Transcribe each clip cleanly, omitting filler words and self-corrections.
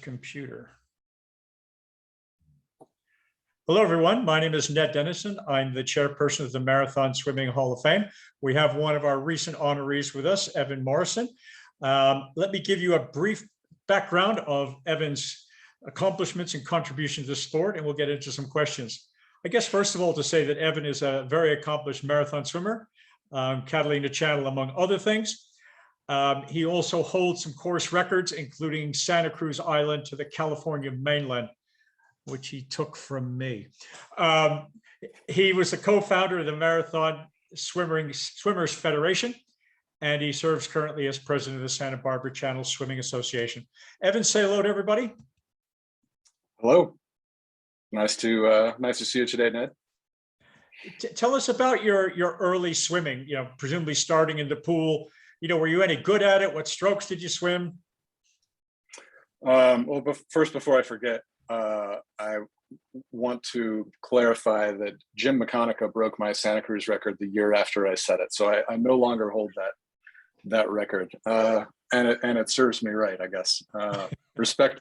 Computer. Hello, everyone. My name is Ned Dennison. I'm the chairperson of the Marathon Swimming Hall of Fame. We have one of our recent honorees with us, Evan Morrison. Let me give you a brief background of Evan's accomplishments and contributions to sport, and we'll get into some questions. I guess, first of all, to say that Evan is a very accomplished marathon swimmer, Catalina Channel, among other things. He also holds some course records, including Santa Cruz Island to the California mainland, which he took from me. He was the co-founder of the Marathon Swimmers Federation, and he serves currently as president of the Santa Barbara Channel Swimming Association. Evan, say hello to everybody. Hello. Nice to see you today, Ned. Tell us about your early swimming. Presumably starting in the pool. Were you any good at it? What strokes did you swim? Well, first, before I forget, I want to clarify that Jim McConaughey broke my Santa Cruz record the year after I set it, so I no longer hold that record, and it serves me right, I guess. Respect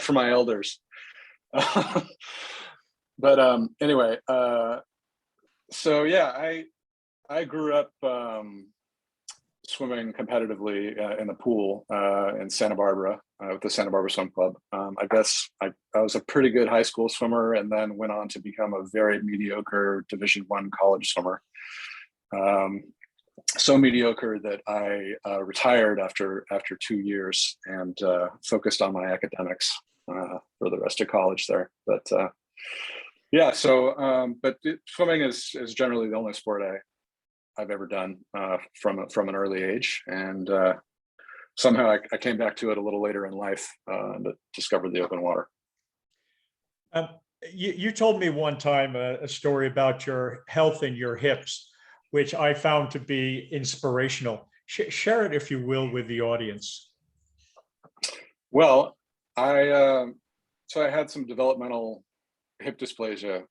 for my elders. But anyway, so yeah, I grew up swimming competitively in the pool in Santa Barbara with the Santa Barbara Swim Club. I guess I was a pretty good high school swimmer, and then went on to become a very mediocre Division I college swimmer. So mediocre that I retired after 2 years and focused on my academics for the rest of college there. But yeah, so but swimming is generally the only sport I've ever done from an early age, and somehow I came back to it a little later in life and discovered the open water. You told me one time a story about your health in your hips, which I found to be inspirational. Share it, if you will, with the audience. Well, so I had some developmental hip dysplasia,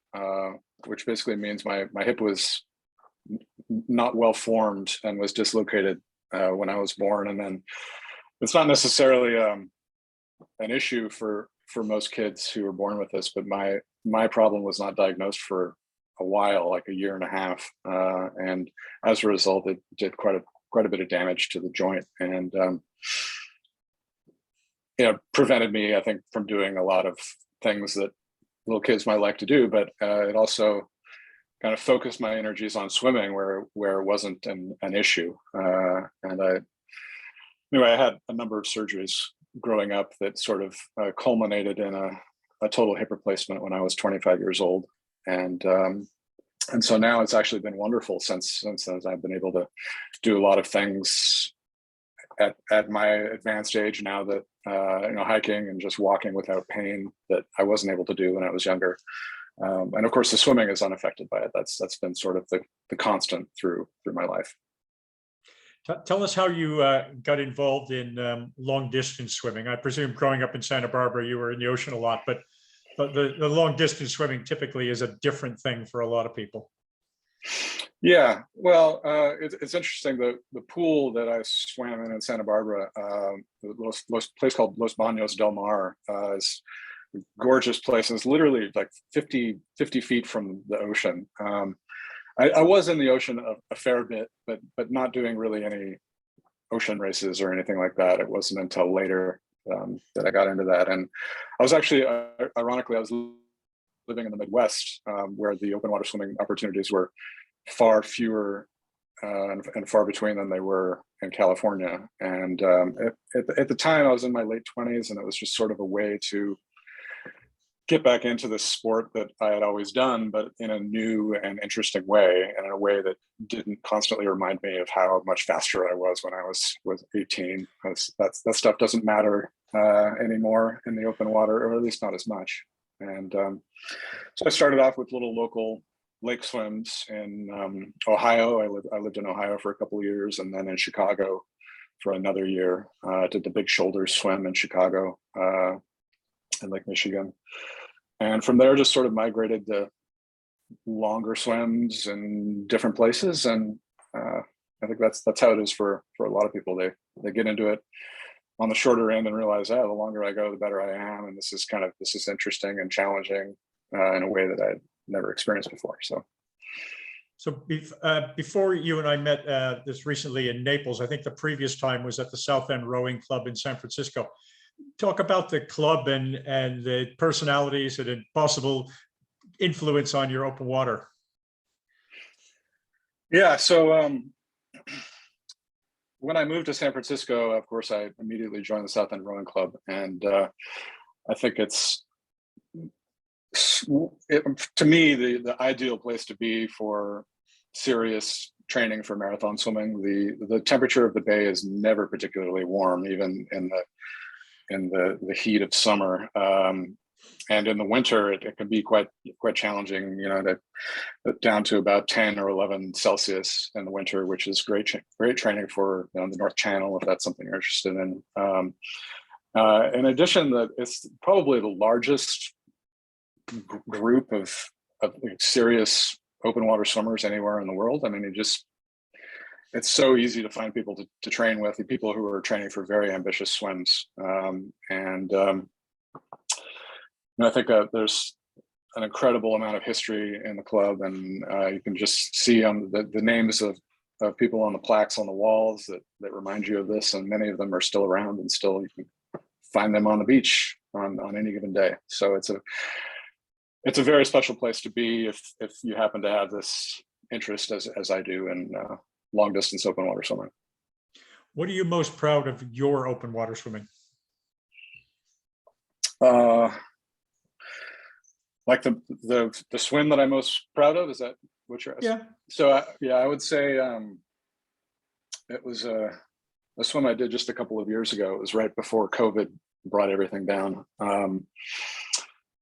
which basically means my hip was not well formed and was dislocated when I was born. And then it's not necessarily an issue for most kids who were born with this, but my problem was not diagnosed for a while, like a year and a half, and as a result, it did quite a bit of damage to the joint, and prevented me, I think, from doing a lot of things that little kids might like to do. But it also kind of focused my energies on swimming where it wasn't an issue. And I had a number of surgeries growing up that sort of culminated in a total hip replacement when I was 25 years old. And so now it's actually been wonderful since I've been able to do a lot of things at my advanced age now, that hiking and just walking without pain that I wasn't able to do when I was younger. And of course, the swimming is unaffected by it. That's been sort of the constant through my life. Tell us how you got involved in long distance swimming. I presume growing up in Santa Barbara, you were in the ocean a lot, but the long distance swimming typically is a different thing for a lot of people. Yeah, well, it's interesting. The pool that I swam in Santa Barbara, place called Los Baños del Mar, is a gorgeous place. And it's literally like 50 feet from the ocean. I was in the ocean a fair bit, but not doing really any ocean races or anything like that. It wasn't until later that I got into that. And I was actually, ironically, I was living in the Midwest, where the open water swimming opportunities were far fewer and far between than they were in California. And at the time, I was in my late 20s, and it was just sort of a way to get back into this sport that I had always done, but in a new and interesting way, and in a way that didn't constantly remind me of how much faster I was when I was 18. That stuff doesn't matter anymore in the open water, or at least not as much. And so I started off with little local lake swims in Ohio. I lived in Ohio for a couple of years, and then in Chicago for another year. Did the Big Shoulders swim in Chicago in Lake Michigan. And from there, just sort of migrated to longer swims in different places. And I think that's how it is for a lot of people. They get into it on the shorter end and realize, oh, the longer I go, the better I am. And this is interesting and challenging in a way that I'd never experienced before. So before you and I met this recently in Naples, I think the previous time was at the South End Rowing Club in San Francisco. Talk about the club and the personalities and possible influence on your open water. Yeah, so when I moved to San Francisco, of course, I immediately joined the South End Rowing Club, and I think to me, the ideal place to be for serious training for marathon swimming. The temperature of the bay is never particularly warm, even in the heat of summer. And in the winter, it can be quite challenging, down to about 10 or 11 Celsius in the winter, which is great training for the North Channel, if that's something you're interested in. In addition, that it's probably the largest group of serious open water swimmers anywhere in the world. I mean, it's so easy to find people to train with, the people who are training for very ambitious swims. I think there's an incredible amount of history in the club, and you can just see the names of people on the plaques on the walls that remind you of this, and many of them are still around, and still you can find them on the beach on any given day. So it's a very special place to be if you happen to have this interest as I do in long distance open water swimming. What are you most proud of your open water swimming? Like the swim that I'm most proud of, is that what you're asking? Yeah. So I would say it was a swim I did just a couple of years ago. It was right before COVID brought everything down.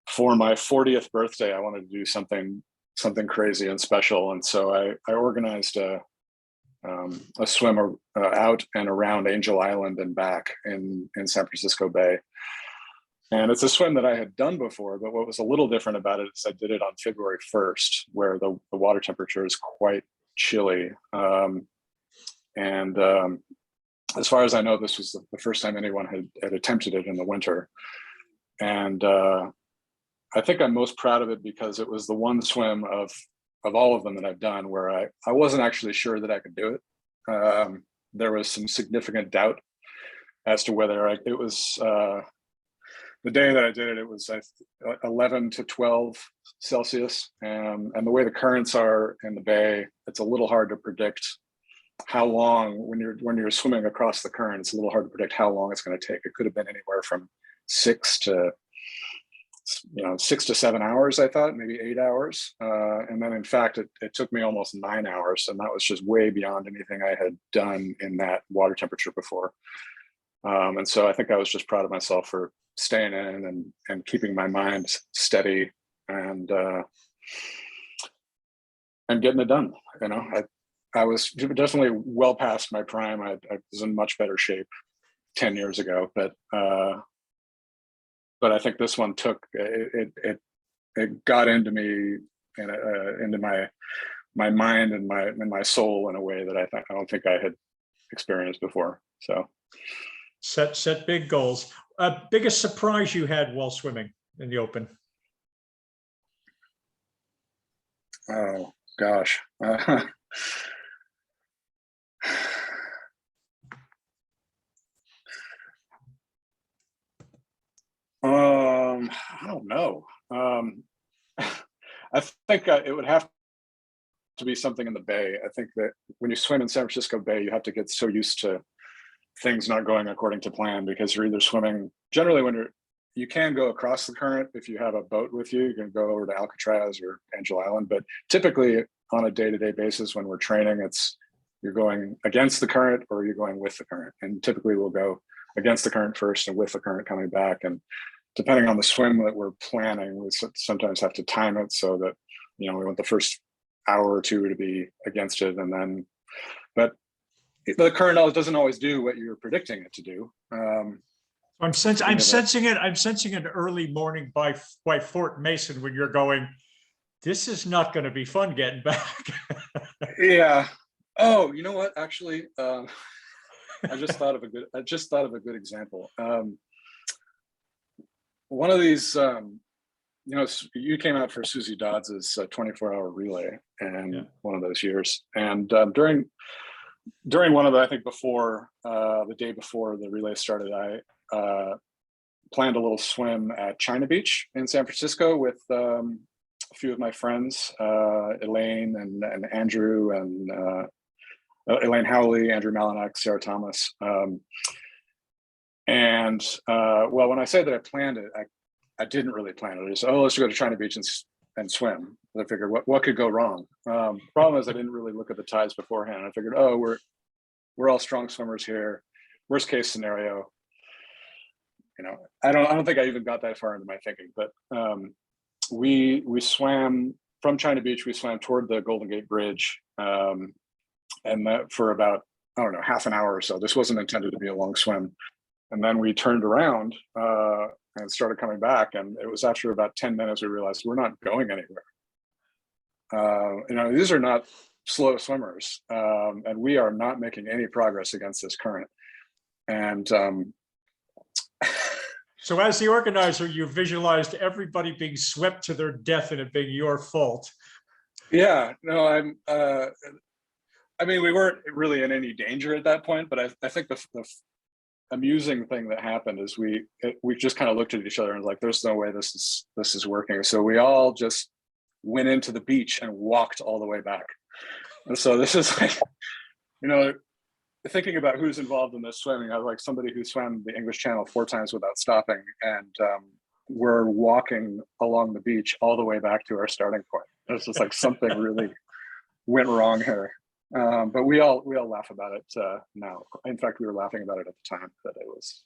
For my 40th birthday, I wanted to do something crazy and special, and so I organized a swim out and around Angel Island and back in San Francisco Bay. And it's a swim that I had done before, but what was a little different about it is I did it on February 1st, where the water temperature is quite chilly. As far as I know, this was the first time anyone had attempted it in the winter. And I think I'm most proud of it because it was the one swim of all of them that I've done where I wasn't actually sure that I could do it. There was some significant doubt as to whether it was... the day that I did it, it was 11 to 12 Celsius. And the way the currents are in the bay, it's a little hard to predict how long, when you're swimming across the current, it's a little hard to predict how long it's going to take. It could have been anywhere from 6 to 7 hours, I thought, maybe 8 hours. And then in fact, it took me almost 9 hours. And that was just way beyond anything I had done in that water temperature before. And so I think I was just proud of myself for staying in and keeping my mind steady and getting it done. I was definitely well past my prime. I was in much better shape 10 years ago, but I think this one it got into me and into my mind and my soul in a way that I don't think I had experienced before. So. Set big goals. Biggest surprise you had while swimming in the open? Oh gosh. I don't know. I think it would have to be something in the bay. I think that when you swim in San Francisco Bay, you have to get so used to things not going according to plan, because you're either swimming, generally when you can go across the current. If you have a boat with you, you can go over to Alcatraz or Angel Island, but typically on a day-to-day basis when we're training, you're going against the current or you're going with the current. And typically we'll go against the current first and with the current coming back. And depending on the swim that we're planning, we sometimes have to time it so that, we want the first hour or two to be against it. And then, but the current doesn't always do what you're predicting it to do. I'm sensing it. I'm sensing an early morning by Fort Mason when you're going, this is not going to be fun getting back. Yeah. Oh, you know what? Actually, I just thought of a good example. One of these, you came out for Susie Dodds's 24-hour relay and one of those years. And during one of the, I think before the day before the relay started, I planned a little swim at China Beach in San Francisco with a few of my friends, Elaine and Andrew and Elaine Howley, Andrew Malinak, Sarah Thomas. Well, when I say that I planned it, I didn't really plan it. I just, let's go to China Beach and swim. I figured what could go wrong? Problem is I didn't really look at the tides beforehand. I figured, we're all strong swimmers here. Worst case scenario, I don't think I even got that far into my thinking, but we swam from China Beach. We swam toward the Golden Gate Bridge, and that for about, I don't know, half an hour or so. This wasn't intended to be a long swim. And then we turned around and started coming back. And it was after about 10 minutes, we realized we're not going anywhere. These are not slow swimmers, and we are not making any progress against this current. And so as the organizer, you visualized everybody being swept to their death and it being your fault. Yeah, no, we weren't really in any danger at that point, but I think the amusing thing that happened is we just kind of looked at each other and was like, there's no way this is working. So we all just went into the beach and walked all the way back. And so this is like, thinking about who's involved in this swimming, I was like somebody who swam the English Channel 4 times without stopping, and we're walking along the beach all the way back to our starting point. It's just like something really went wrong here. But we all laugh about it now. In fact, we were laughing about it at the time, but it was.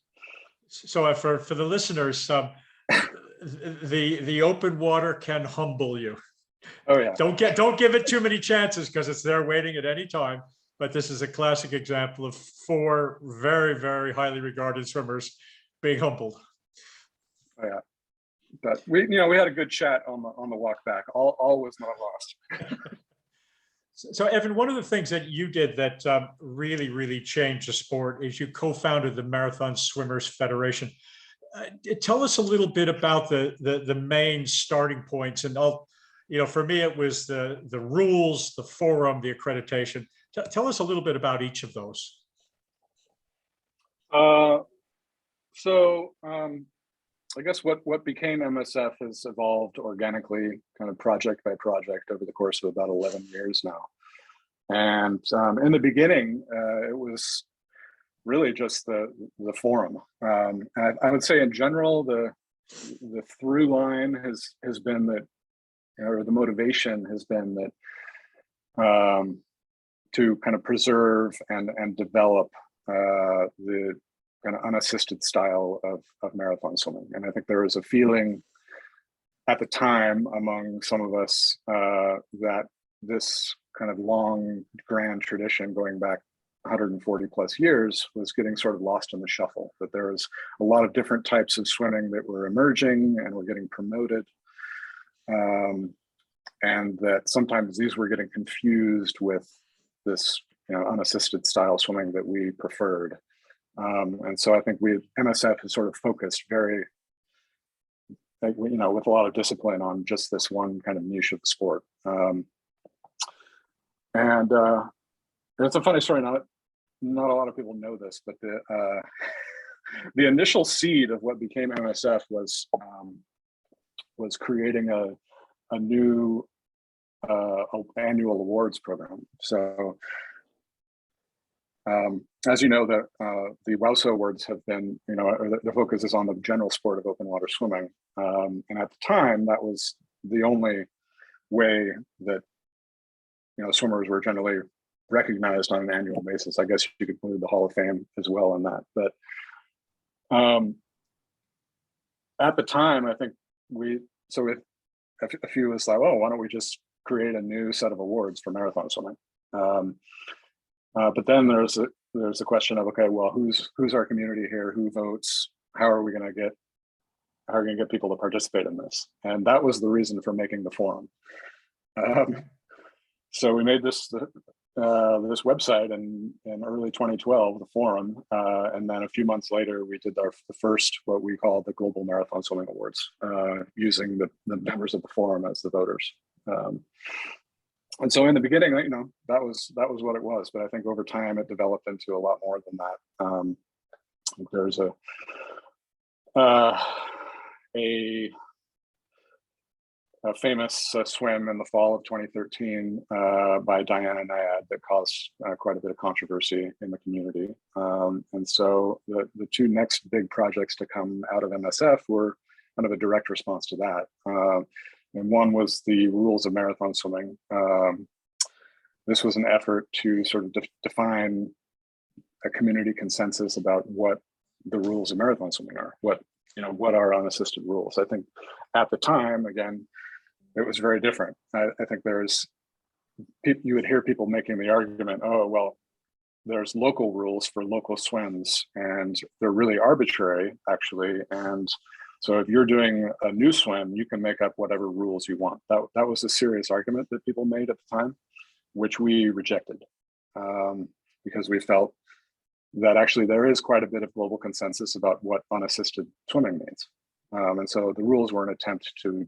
So for the listeners, the open water can humble you. Oh yeah. Don't give it too many chances because it's there waiting at any time. But this is a classic example of 4 very, very highly regarded swimmers being humbled. Oh, yeah. But we had a good chat on the walk back. All was not lost. So Evan, one of the things that you did that really, really changed the sport is you co-founded the Marathon Swimmers Federation. Tell us a little bit about the main starting points. And for me, it was the rules, the forum, the accreditation. Tell us a little bit about each of those. I guess what became MSF has evolved organically, kind of project by project over the course of about 11 years now. And in the beginning, it was really just the forum. And I would say in general, the through line has been that, or the motivation has been that to kind of preserve and develop the kind of unassisted style of marathon swimming. And I think there was a feeling at the time among some of us that this kind of long grand tradition going back 140 plus years was getting sort of lost in the shuffle, that there was a lot of different types of swimming that were emerging and were getting promoted. And that sometimes these were getting confused with this unassisted style swimming that we preferred. And so I think MSF has sort of focused very, with a lot of discipline on just this one kind of niche of the sport. And it's a funny story, not a lot of people know this, but the initial seed of what became MSF was creating a new annual awards program. So as you know, the WOWSA awards have been, the focus is on the general sport of open water swimming. And at the time, that was the only way that, swimmers were generally recognized on an annual basis. I guess you could include the Hall of Fame as well in that. But at the time, I think a few of us like, why don't we just create a new set of awards for marathon swimming? But then there's the question of, okay, well, who's our community here? Who votes? How are we going to get people to participate in this? And that was the reason for making the forum. So we made this this website in early 2012, the forum, and then a few months later, we did the first what we call the Global Marathon Swimming Awards, using the members of the forum as the voters. And so in the beginning, that was what it was. But I think over time, it developed into a lot more than that. There's a famous swim in the fall of 2013 by Diana Nyad that caused quite a bit of controversy in the community. And so the two next big projects to come out of MSF were kind of a direct response to that. And one was the rules of marathon swimming. This was an effort to sort of define a community consensus about what the rules of marathon swimming are, what are unassisted rules. I think at the time, again, it was very different. I think you would hear people making the argument, oh, well, there's local rules for local swims and they're really arbitrary, actually. And so if you're doing a new swim, you can make up whatever rules you want. That was a serious argument that people made at the time, which we rejected, because we felt that actually there is quite a bit of global consensus about what unassisted swimming means. And so the rules were an attempt to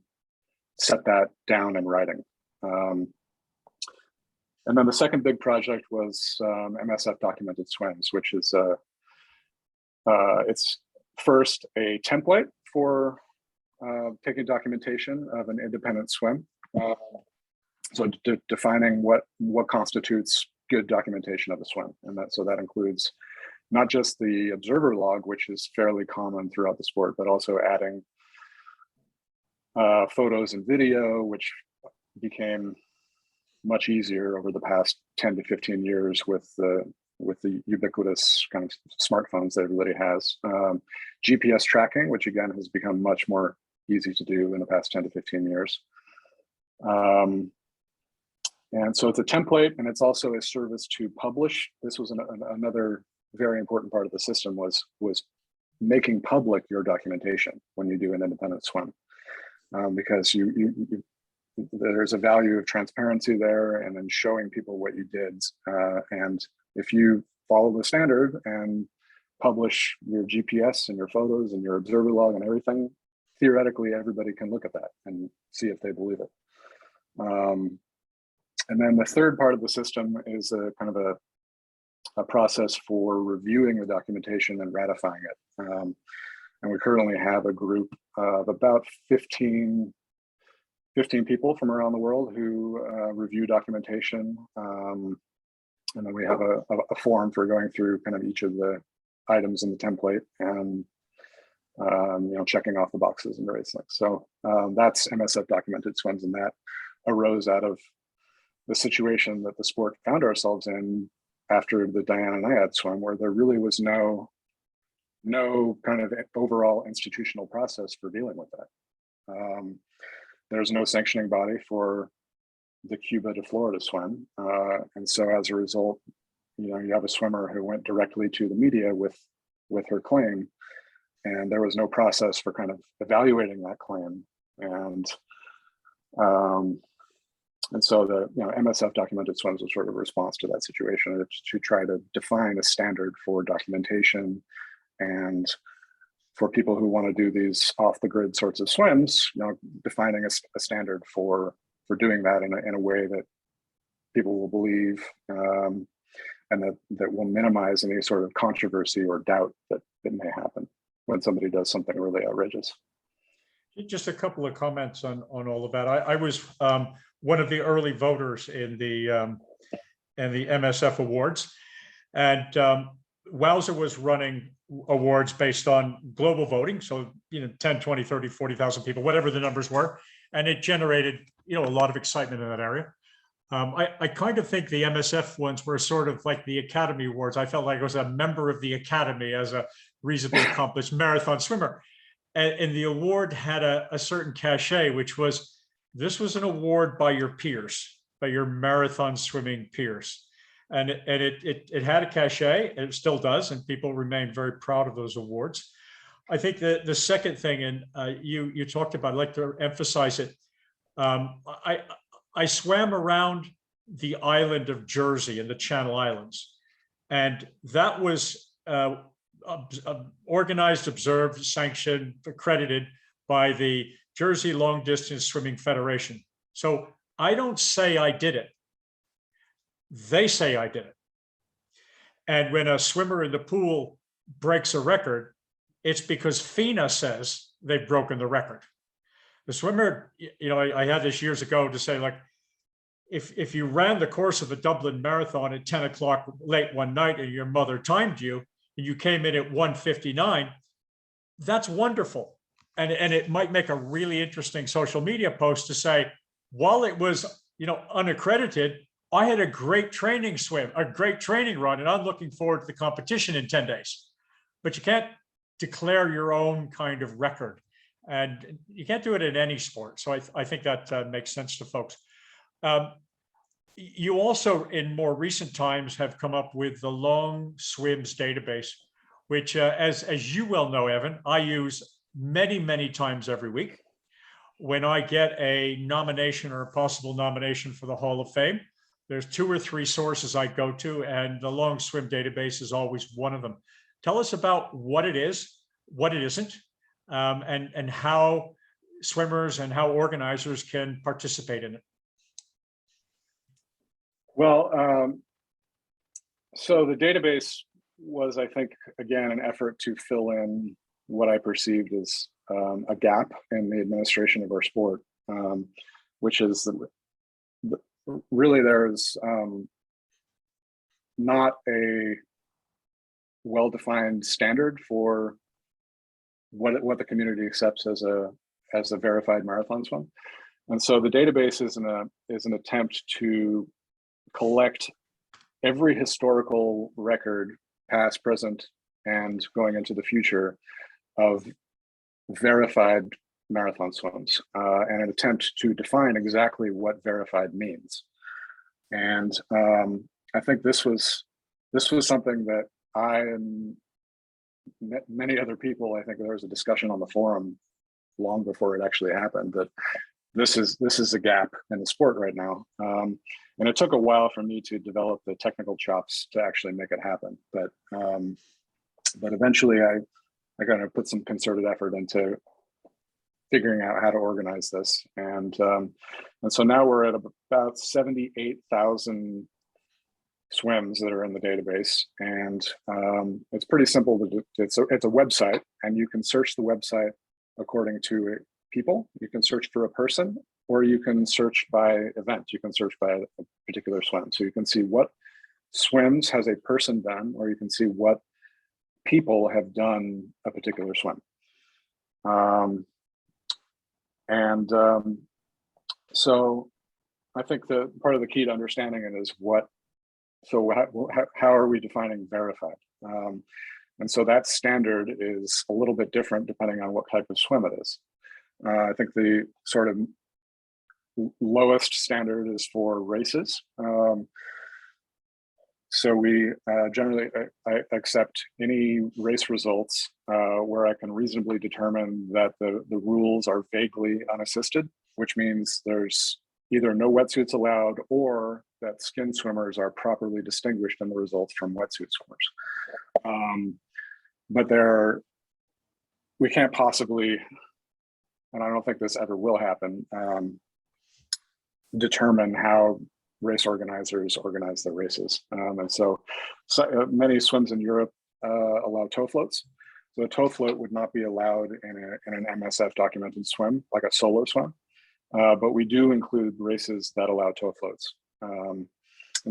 set that down in writing. And then the second big project was MSF Documented Swims, which is it's first a template for taking documentation of an independent swim. So defining what constitutes good documentation of a swim. And so that includes not just the observer log, which is fairly common throughout the sport, but also adding photos and video, which became much easier over the past 10 to 15 years with the ubiquitous kind of smartphones that everybody has. GPS tracking, which again has become much more easy to do in the past 10 to 15 years. And so it's a template, and it's also a service to publish. This was another very important part of the system was making public your documentation when you do an independent swim, because there's a value of transparency there, and then showing people what you did. And if you follow the standard and publish your GPS and your photos and your observer log and everything, theoretically everybody can look at that and see if they believe it. And then the third part of the system is a kind of a process for reviewing the documentation and ratifying it. And we currently have a group of about 15 people from around the world who review documentation. And then we have a form for going through kind of each of the items in the template and checking off the boxes and various things. So that's MSF Documented Swims, and that arose out of the situation that the sport found ourselves in after the Diana Nyad swim, where there really was no kind of overall institutional process for dealing with that. There's no sanctioning body for the Cuba to Florida swim. And so as a result, you have a swimmer who went directly to the media with her claim, and there was no process for kind of evaluating that claim. And so the MSF Documented Swims was sort of a response to that situation, to try to define a standard for documentation, and for people who want to do these off the grid sorts of swims, defining a standard for doing that in a way that people will believe, and that will minimize any sort of controversy or doubt that may happen when somebody does something really outrageous. Just a couple of comments on all of that. I was one of the early voters in the MSF awards, and Wowzer was running awards based on global voting. So, 10, 20, 30, 40,000 people, whatever the numbers were. And it generated, a lot of excitement in that area. I kind of think the MSF ones were sort of like the Academy Awards. I felt like I was a member of the Academy as a reasonably accomplished marathon swimmer. And the award had a certain cachet, which was, this was an award by your peers, by your marathon swimming peers. And it had a cachet, and it still does, and people remain very proud of those awards. I think the second thing, and you talked about, I'd like to emphasize it. I swam around the island of Jersey and the Channel Islands. And that was organized, observed, sanctioned, accredited by the Jersey Long Distance Swimming Federation. So I don't say I did it. They say I did it. And when a swimmer in the pool breaks a record, it's because FINA says they've broken the record. The swimmer, I had this years ago to say, like, if you ran the course of a Dublin marathon at 10 o'clock late one night and your mother timed you and you came in at 1:59, that's wonderful. And it might make a really interesting social media post to say, while it was, unaccredited, I had a great training swim, a great training run, and I'm looking forward to the competition in 10 days. But you can't declare your own kind of record. And you can't do it in any sport. So I think that makes sense to folks. You also, in more recent times, have come up with the Long Swims database, which, as you well know, Evan, I use many, many times every week. When I get a nomination or a possible nomination for the Hall of Fame, there's 2 or 3 sources I go to, and the Long Swim database is always one of them. Tell us about what it is, what it isn't, and how swimmers and how organizers can participate in it. Well, so the database was, I think, again, an effort to fill in what I perceived as a gap in the administration of our sport, which is really there's not a well-defined standard for what the community accepts as a verified marathon swim. And so the database is an attempt to collect every historical record, past, present, and going into the future, of verified marathon swims, and an attempt to define exactly what verified means. And I think this was something that I and many other people, I think there was a discussion on the forum long before it actually happened, that this is a gap in the sport right now. And it took a while for me to develop the technical chops to actually make it happen. But eventually I kind of put some concerted effort into figuring out how to organize this. And so now we're at about 78,000 swims that are in the database. And it's pretty simple to do. It's a website, and you can search the website according to people. You can search for a person, or you can search by event. You can search by a particular swim. So you can see what swims has a person done, or you can see what people have done a particular swim. So I think the part of the key to understanding it is how are we defining verified? And so that standard is a little bit different depending on what type of swim it is. I think the sort of lowest standard is for races. So we generally I accept any race results where I can reasonably determine that the rules are vaguely unassisted, which means there's either no wetsuits allowed or that skin swimmers are properly distinguished in the results from wetsuit swimmers. But we can't possibly, and I don't think this ever will happen, determine how race organizers organize their races. And so many swims in Europe allow tow floats. So a tow float would not be allowed in an MSF documented swim, like a solo swim. But we do include races that allow tow floats. And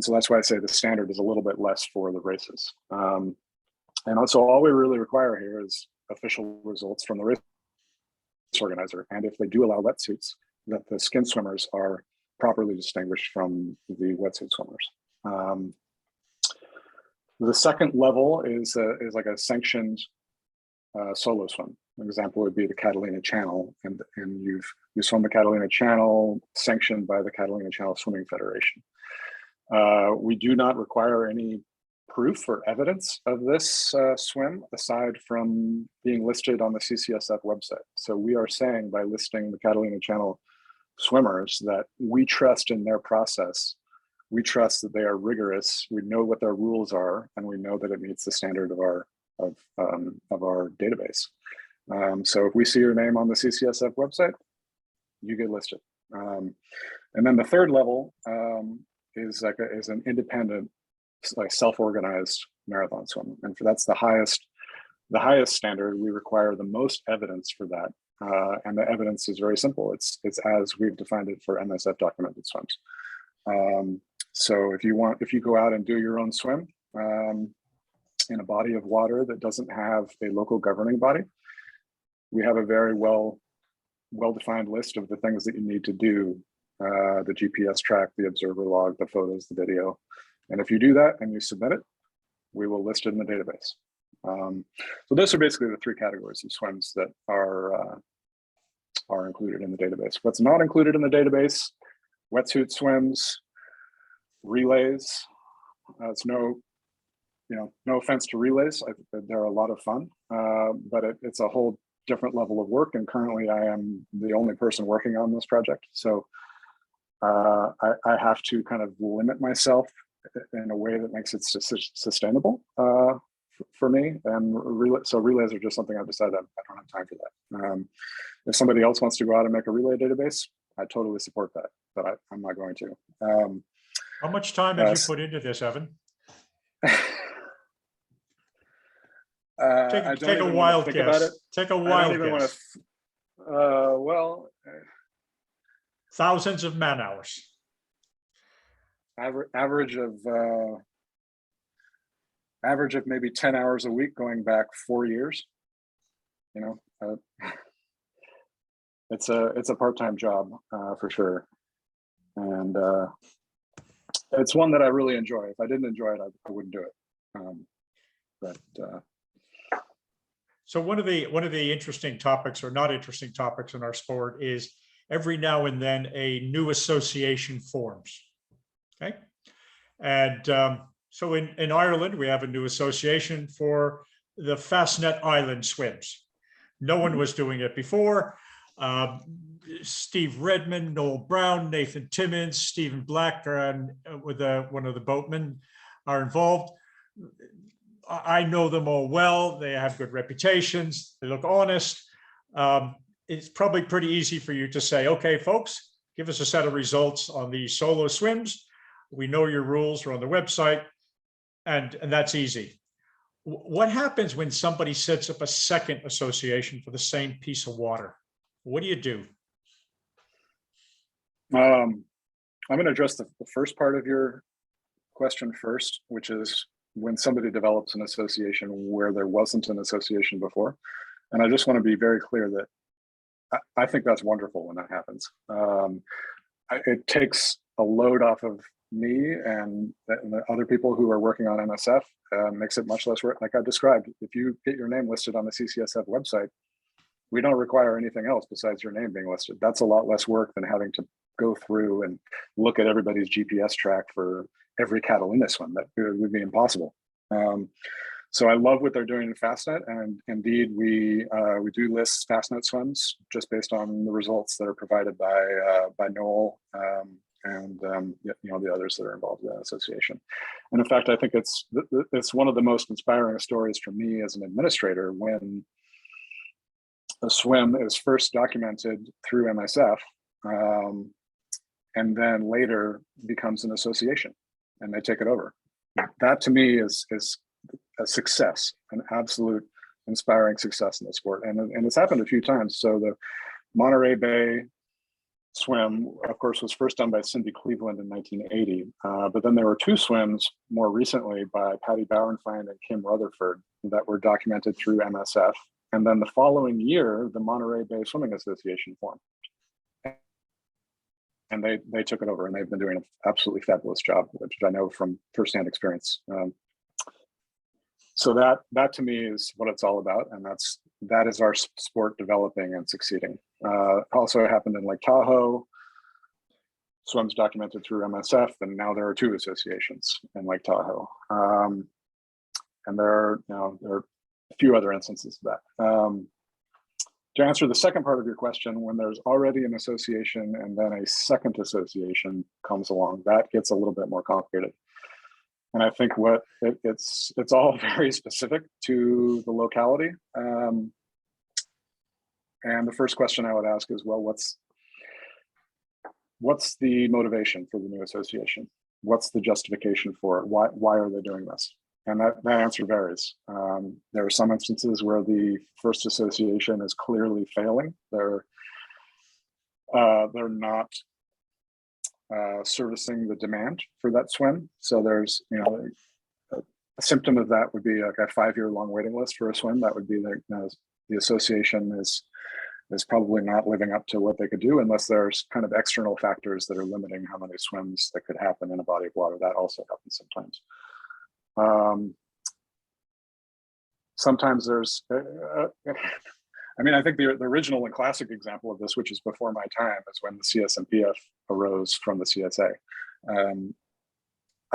so that's why I say the standard is a little bit less for the races. And also all we really require here is official results from the race organizer. And if they do allow wetsuits, that the skin swimmers are properly distinguished from the wetsuit swimmers. The second level is like a sanctioned solo swim. An example would be the Catalina Channel, and you swum the Catalina Channel sanctioned by the Catalina Channel Swimming Federation. We do not require any proof or evidence of this swim aside from being listed on the CCSF website. So we are saying by listing the Catalina Channel swimmers that we trust in their process we trust that they are rigorous. We know what their rules are, and we know that it meets the standard of our database. So if we see your name on the CCSF website, you get listed. And then the third level is an independent, like self-organized marathon swim, and that's the highest standard. We require the most evidence for that, and the evidence is very simple. It's as we've defined it for MSF documented swims. So if you go out and do your own swim in a body of water that doesn't have a local governing body, we have a very well-defined list of the things that you need to do, the GPS track, the observer log, the photos, the video. And if you do that and you submit it, we will list it in the database. So those are basically the three categories of swims that are included in the database. What's not included in the database: wetsuit swims, relays. It's no offense to relays. They're a lot of fun, but it's a whole different level of work. And currently I am the only person working on this project. So I have to kind of limit myself in a way that makes it sustainable for me. And so relays are just something I've decided I don't have time for that. If somebody else wants to go out and make a relay database, I totally support that, but I'm not going to. How much time have you put into this, Evan? Take a wild guess. Take a wild guess. Well, thousands of man hours. Average of maybe 10 hours a week going back 4 years. It's a part-time job for sure, and it's one that I really enjoy. If I didn't enjoy it, I wouldn't do it. So one of the interesting topics, or not interesting topics, in our sport is every now and then a new association forms. Okay, and so in Ireland we have a new association for the Fastnet Island swims. No one was doing it before. Steve Redmond, Noel Brown, Nathan Timmins, Stephen Black, with one of the boatmen, are involved. I know them all well. They have good reputations. They look honest. It's probably pretty easy for you to say, okay, folks, give us a set of results on the solo swims. We know your rules are on the website, and that's easy. What happens when somebody sets up a second association for the same piece of water? What do you do? I'm going to address the first part of your question first, which is when somebody develops an association where there wasn't an association before. And I just want to be very clear that I think that's wonderful when that happens. It takes a load off of me and the other people who are working on MSF, makes it much less work. Like I described, if you get your name listed on the CCSF website, we don't require anything else besides your name being listed. That's a lot less work than having to go through and look at everybody's GPS track for every Catalina swim. That would be impossible. So I love what they're doing in Fastnet, and indeed we do list Fastnet swims just based on the results that are provided by Noel and the others that are involved in the association. And in fact, I think it's one of the most inspiring stories for me as an administrator when a swim is first documented through MSF, and then later becomes an association, and they take it over. That to me is a success, an absolute inspiring success in the sport, and it's happened a few times. So the Monterey Bay swim, of course, was first done by Cindy Cleveland in 1980, but then there were two swims more recently by Patty Bauernfeind and Kim Rutherford that were documented through MSF. And then the following year, the Monterey Bay Swimming Association formed. And they took it over, and they've been doing an absolutely fabulous job, which I know from firsthand experience. So that to me is what it's all about, and that is our sport developing and succeeding. Also happened in Lake Tahoe, swims documented through MSF, and now there are two associations in Lake Tahoe. And there are a few other instances of that. To answer the second part of your question, when there's already an association and then a second association comes along, that gets a little bit more complicated. And I think it's all very specific to the locality. And the first question I would ask is, well, what's the motivation for the new association? What's the justification for it? Why are they doing this? And that answer varies. There are some instances where the first association is clearly failing. They're not servicing the demand for that swim. So there's, a symptom of that would be like a 5-year long waiting list for a swim. That would be the association is probably not living up to what they could do, unless there's kind of external factors that are limiting how many swims that could happen in a body of water. That also happens sometimes. Sometimes there's, I think the original and classic example of this, which is before my time, is when the CSMPF arose from the CSA. I'm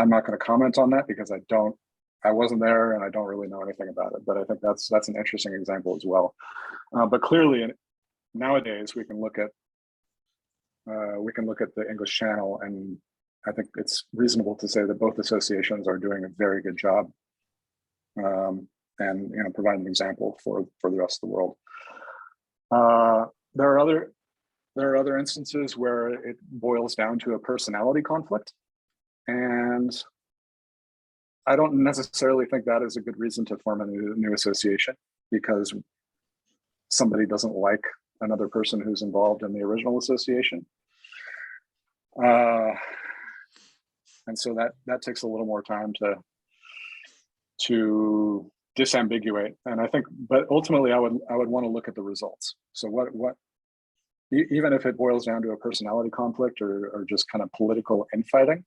not going to comment on that because I wasn't there and I don't really know anything about it, but I think that's an interesting example as well. But clearly nowadays we can look at the English Channel, and I think it's reasonable to say that both associations are doing a very good job, and provide an example for the rest of the world. There are other instances where it boils down to a personality conflict, and I don't necessarily think that is a good reason to form a new association, because somebody doesn't like another person who's involved in the original association. And so that takes a little more time to disambiguate. And I think, but ultimately I would want to look at the results. So what even if it boils down to a personality conflict or just kind of political infighting,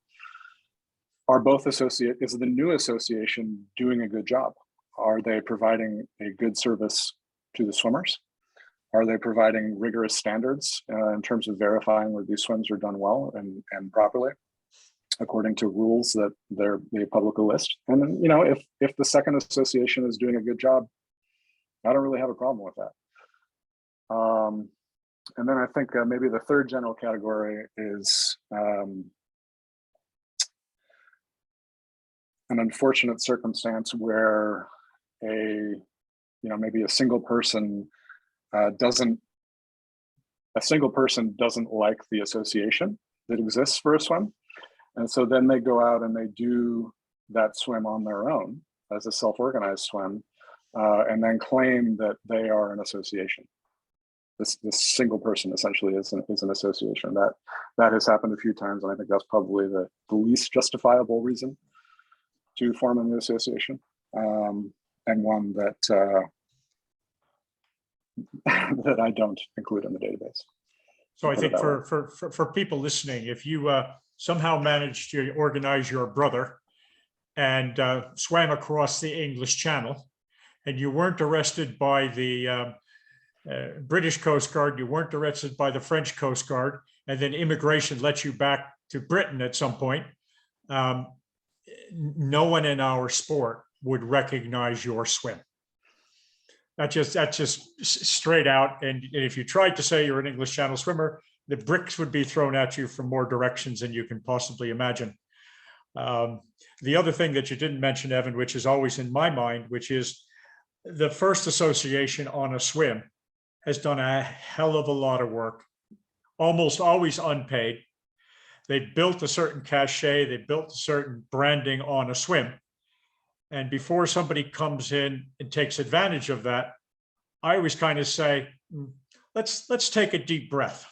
is the new association doing a good job? Are they providing a good service to the swimmers? Are they providing rigorous standards in terms of verifying where these swims are done well and properly, according to rules that they publicly list? And then, if the second association is doing a good job, I don't really have a problem with that. And then I think maybe the third general category is an unfortunate circumstance where maybe a single person doesn't like the association that exists for a swim. And so then they go out and they do that swim on their own as a self-organized swim, and then claim that they are an association. This single person essentially is an association. That has happened a few times, and I think that's probably the least justifiable reason to form a new association, and one that that I don't include in the database. So I think for people listening, if you somehow managed to organize your brother and swam across the English Channel, and you weren't arrested by the British Coast Guard, you weren't arrested by the French Coast Guard, and then immigration let you back to Britain at some point, no one in our sport would recognize your swim. That's just straight out. And if you tried to say you're an English Channel swimmer, the bricks would be thrown at you from more directions than you can possibly imagine. The other thing that you didn't mention, Evan, which is always in my mind, which is the first association on a swim has done a hell of a lot of work, almost always unpaid. They built a certain cachet, they built a certain branding on a swim. And before somebody comes in and takes advantage of that, I always kind of say, let's take a deep breath.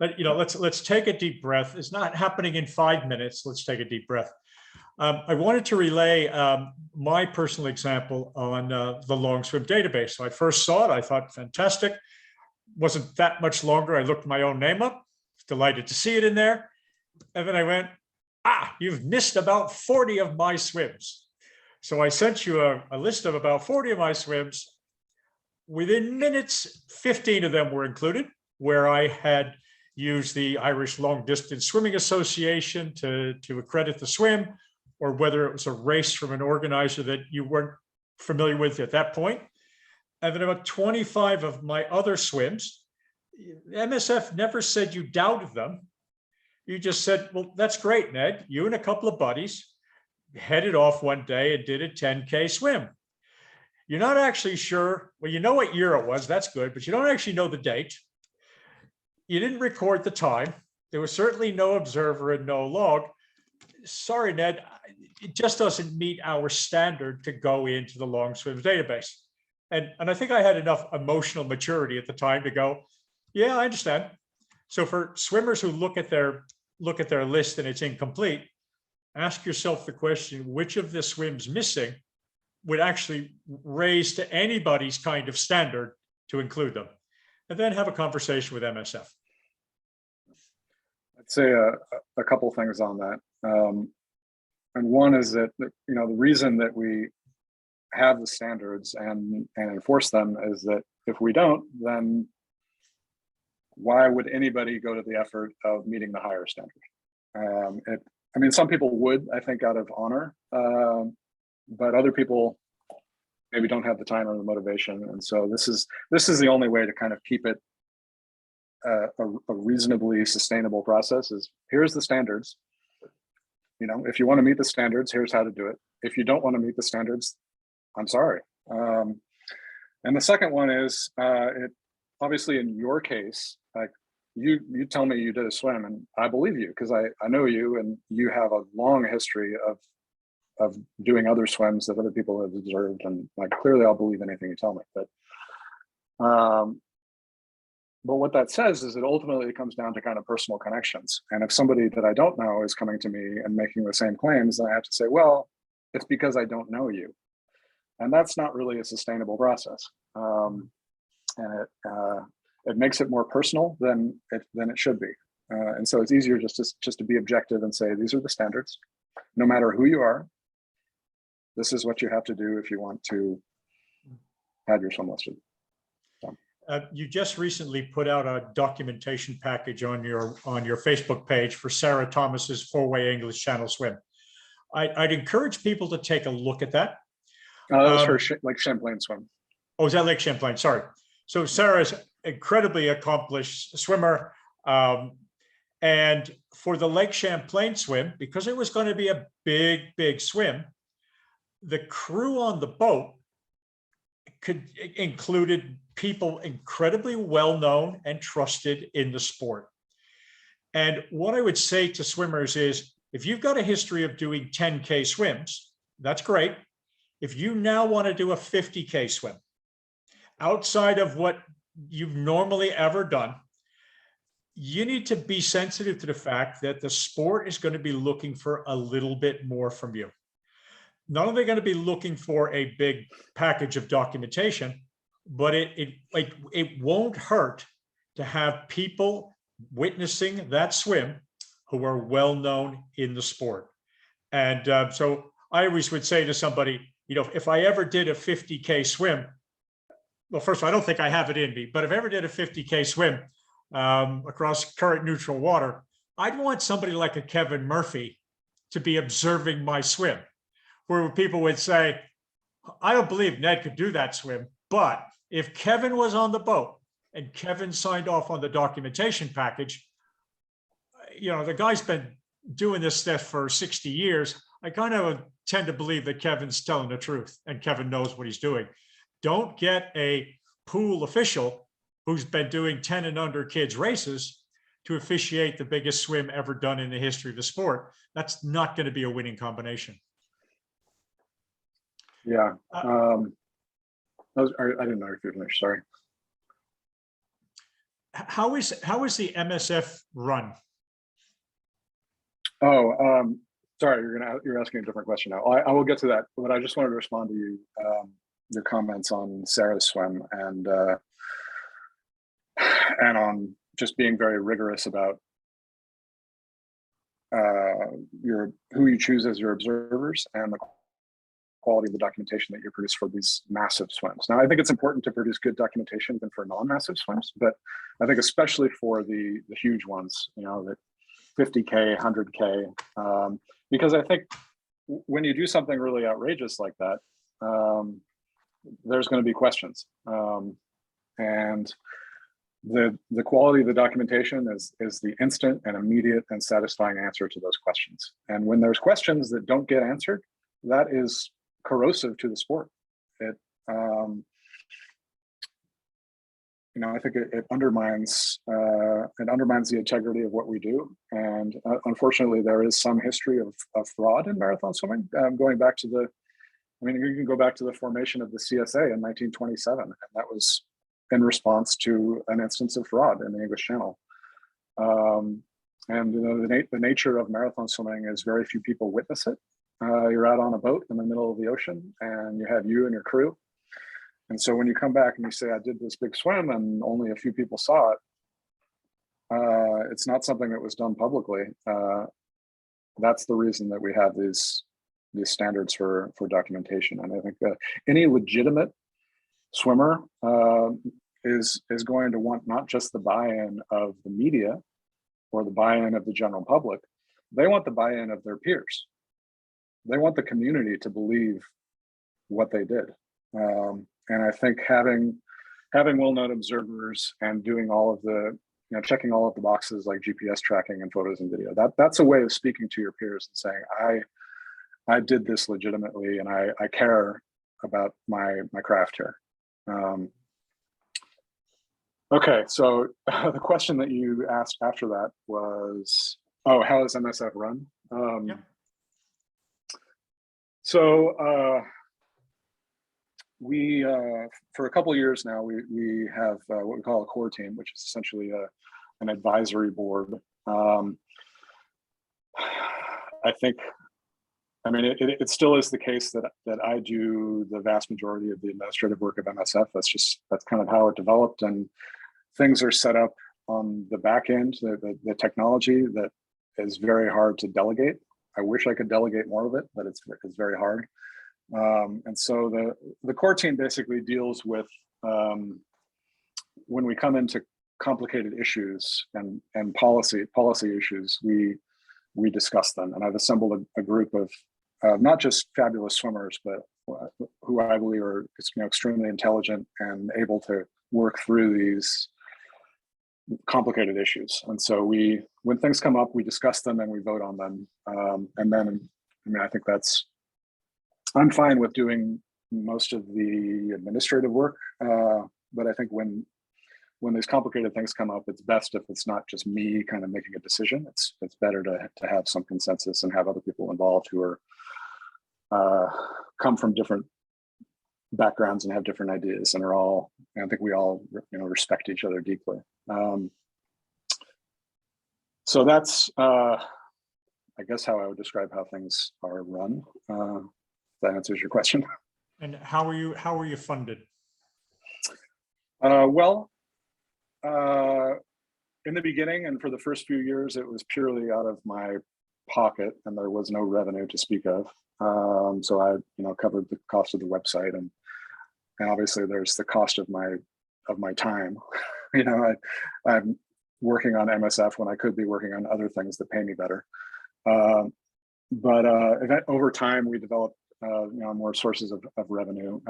Let's take a deep breath. It's not happening in 5 minutes. Let's take a deep breath. I wanted to relay my personal example on the long swim database. So I first saw it. I thought, fantastic. Wasn't that much longer. I looked my own name up. Delighted to see it in there. And then I went, you've missed about 40 of my swims. So I sent you a list of about 40 of my swims. Within minutes, 15 of them were included, where I had used the Irish Long Distance Swimming Association to accredit the swim, or whether it was a race from an organizer that you weren't familiar with at that point. And then about 25 of my other swims, MSF never said you doubted them. You just said, well, that's great, Ned. You and a couple of buddies headed off one day and did a 10K swim. You're not actually sure. Well, you know what year it was. That's good, but you don't actually know the date. You didn't record the time. There was certainly no observer and no log. Sorry, Ned, it just doesn't meet our standard to go into the long swims database. And I think I had enough emotional maturity at the time to go, yeah, I understand. So for swimmers who look at their list and it's incomplete, ask yourself the question, which of the swims missing would actually raise to anybody's kind of standard to include them, and then have a conversation with MSF. I'd say a couple things on that. And one is that, the reason that we have the standards and enforce them is that if we don't, then why would anybody go to the effort of meeting the higher standard? I mean, some people would, I think, out of honor, but other people maybe don't have the time or the motivation. And so this is the only way to kind of keep it a reasonably sustainable process. Is here's the standards. If you want to meet the standards, here's how to do it. If you don't want to meet the standards, I'm sorry. And the second one is, obviously in your case, like you tell me you did a swim, and I believe you because I know you, and you have a long history of doing other swims that other people have observed, and like clearly I'll believe anything you tell me. But what that says is it ultimately comes down to kind of personal connections. And if somebody that I don't know is coming to me and making the same claims, then I have to say, well, it's because I don't know you. And that's not really a sustainable process. And it makes it more personal than it should be. And so it's easier just to be objective and say, these are the standards, no matter who you are. This is what you have to do if you want to have your swim listed. You just recently put out a documentation package on your Facebook page for Sarah Thomas's 4-way English Channel swim. I'd encourage people to take a look at that. That was her Lake Champlain swim. Oh, is that Lake Champlain? Sorry. So Sarah's incredibly accomplished swimmer. And for the Lake Champlain swim, because it was going to be a big swim, the crew on the boat included people incredibly well known and trusted in the sport. And what I would say to swimmers is, if you've got a history of doing 10K swims, that's great. If you now want to do a 50K swim outside of what you've normally ever done, you need to be sensitive to the fact that the sport is going to be looking for a little bit more from you. Not only going to be looking for a big package of documentation, but it won't hurt to have people witnessing that swim who are well known in the sport. And so I always would say to somebody, if I ever did a 50K swim, well, first of all, I don't think I have it in me, but if I ever did a 50K swim across current neutral water, I'd want somebody like a Kevin Murphy to be observing my swim, where people would say, I don't believe Ned could do that swim, but if Kevin was on the boat and Kevin signed off on the documentation package, the guy's been doing this stuff for 60 years. I kind of tend to believe that Kevin's telling the truth and Kevin knows what he's doing. Don't get a pool official who's been doing 10 and under kids races to officiate the biggest swim ever done in the history of the sport. That's not going to be a winning combination. Yeah. I didn't know if you finished, sorry. How is the MSF run? Oh, sorry, you're asking a different question now. I will get to that, but I just wanted to respond to you, your comments on Sarah's swim and on just being very rigorous about who you choose as your observers and the quality of the documentation that you produce for these massive swims. Now, I think it's important to produce good documentation even for non-massive swims, but I think especially for the huge ones, that 50K, 100K, because I think when you do something really outrageous like that, there's going to be questions. And the quality of the documentation is the instant and immediate and satisfying answer to those questions. And when there's questions that don't get answered, that is corrosive to the sport. It, I think it undermines the integrity of what we do. And unfortunately, there is some history of fraud in marathon swimming, going back to you can go back to the formation of the CSA in 1927, and that was in response to an instance of fraud in the English Channel. And the nature of marathon swimming is very few people witness it. You're out on a boat in the middle of the ocean, and you have you and your crew. And so when you come back and you say, I did this big swim and only a few people saw it, it's not something that was done publicly. That's the reason that we have these standards for documentation. And I think that any legitimate swimmer is going to want not just the buy-in of the media or the buy-in of the general public, they want the buy-in of their peers. They want the community to believe what they did. And I think having well-known observers and doing all of the, checking all of the boxes like GPS tracking and photos and video, that's a way of speaking to your peers and saying, I did this legitimately and I care about my craft here. Okay, so the question that you asked after that was, how is MSF run? Yeah. So we, for a couple of years now, we have what we call a core team, which is essentially an advisory board. I think, it still is the case that I do the vast majority of the administrative work of MSF. That's kind of how it developed, and things are set up on the back end, the technology that is very hard to delegate. I wish I could delegate more of it, but it's very hard. And so the core team basically deals with when we come into complicated issues and policy issues, we discuss them. And I've assembled a group of not just fabulous swimmers, but who I believe are extremely intelligent and able to work through these complicated issues. And so when things come up, we discuss them and we vote on them. And then, I think I'm fine with doing most of the administrative work, but I think when these complicated things come up, it's best if it's not just me kind of making a decision. It's better to have some consensus and have other people involved who are come from different backgrounds and have different ideas and I think we all respect each other deeply. So that's I guess how I would describe how things are run. That answers your question. And how are you funded? Well, in the beginning and for the first few years, it was purely out of my pocket, and there was no revenue to speak of. So I, covered the cost of the website, and obviously there's the cost of my time. I'm working on MSF when I could be working on other things that pay me better. But over time, we developed more sources of revenue.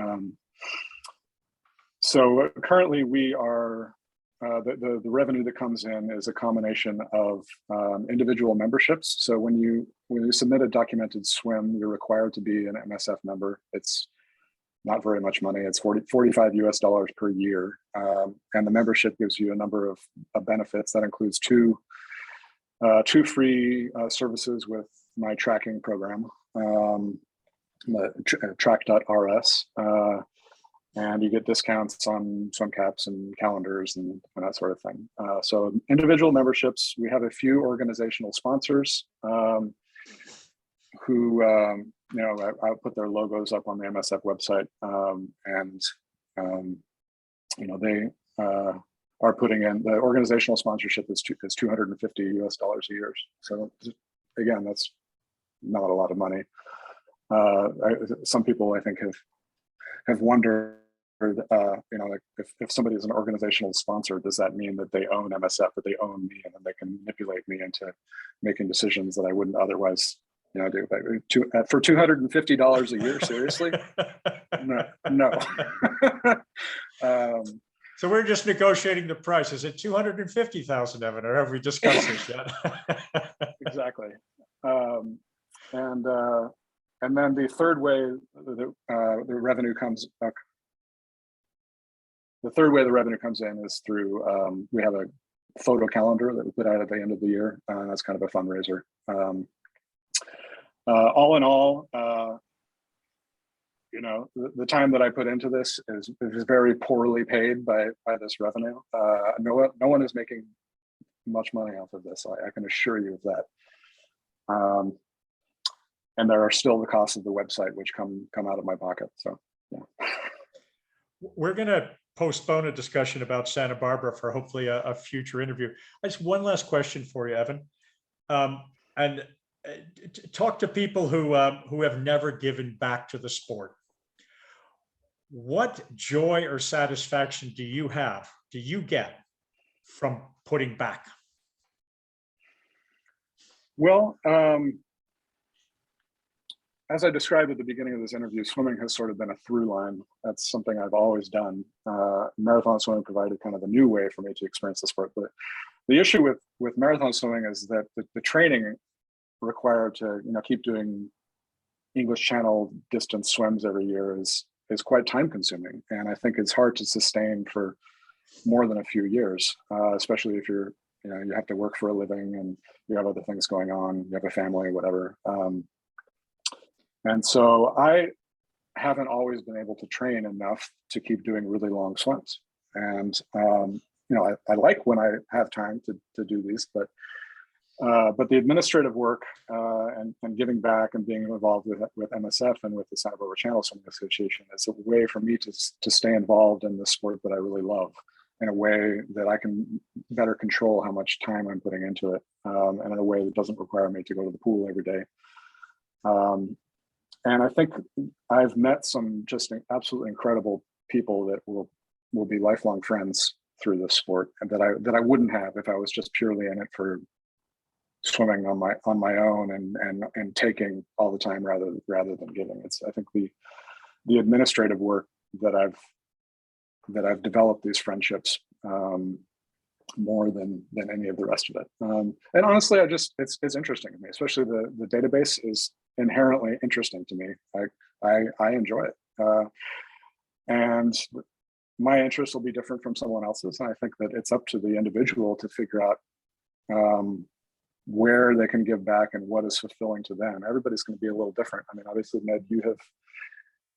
So currently we are, the revenue that comes in is a combination of individual memberships. So when you submit a documented swim, you're required to be an MSF member. It's not very much money. It's $45 US per year. And the membership gives you a number of benefits. That includes two free services with my tracking program, track.rs, and you get discounts on swim caps and calendars and that sort of thing. So individual memberships, we have a few organizational sponsors who, I'll put their logos up on the MSF website, they are putting in, the organizational sponsorship is $250 US a year. So again, that's not a lot of money. Some people I think have wondered, like if somebody is an organizational sponsor, does that mean that they own MSF, that they own me, and then they can manipulate me into making decisions that I wouldn't otherwise You know, for $250 a year, seriously? No, no. So we're just negotiating the price. Is it 250,000, Evan, or have we discussed this yet? Exactly. And then the third way the revenue comes. The third way the revenue comes in is through we have a photo calendar that we put out at the end of the year. That's kind of a fundraiser. All in all, you know, the time that I put into this is very poorly paid by this revenue. No one is making much money off of this. I can assure you of that. And there are still the costs of the website, which come out of my pocket. So, yeah. We're going to postpone a discussion about Santa Barbara for hopefully a future interview. Just one last question for you, Evan. And talk to people who have never given back to the sport. What joy or satisfaction do you get from putting back? Well, as I described at the beginning of this interview, swimming has sort of been a through line. That's something I've always done. Marathon swimming provided kind of a new way for me to experience the sport. But the issue with marathon swimming is that the training required to, you know, keep doing English Channel distance swims every year is quite time consuming. And I think it's hard to sustain for more than a few years, especially if you have to work for a living and you have other things going on, you have a family, whatever. And so I haven't always been able to train enough to keep doing really long swims. And, you know, I like when I have time to do these, but the administrative work and giving back and being involved with MSF and with the Santa Barbara Channel Swimming Association is a way for me to stay involved in the sport that I really love, in a way that I can better control how much time I'm putting into it, and in a way that doesn't require me to go to the pool every day. And I think I've met some just absolutely incredible people that will be lifelong friends through this sport, and that I wouldn't have if I was just purely in it for swimming on my own and taking all the time rather than giving. I think the administrative work that I've developed these friendships more than any of the rest of it. And honestly, it's interesting to me, especially the database is inherently interesting to me. I enjoy it. And my interests will be different from someone else's. And I think that it's up to the individual to figure out where they can give back and what is fulfilling to them. Everybody's going to be a little different. I mean, obviously, Ned,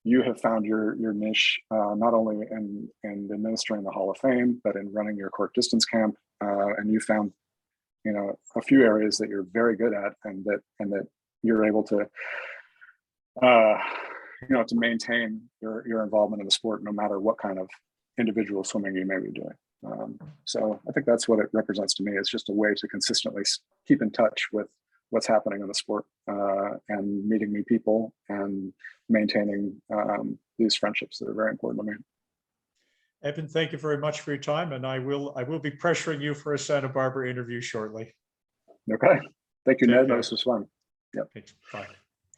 you have found your niche, not only in administering the Hall of Fame, but in running your court distance camp. And you found, you know, a few areas that you're very good at, and that you're able to, you know, to maintain your involvement in the sport, no matter what kind of individual swimming you may be doing. So I think that's what it represents to me. It's just a way to consistently keep in touch with what's happening in the sport, and meeting new people and maintaining these friendships that are very important to me. Evan, thank you very much for your time, and I will be pressuring you for a Santa Barbara interview shortly. Okay, thank you, Ned. This was fun. Yep. Bye.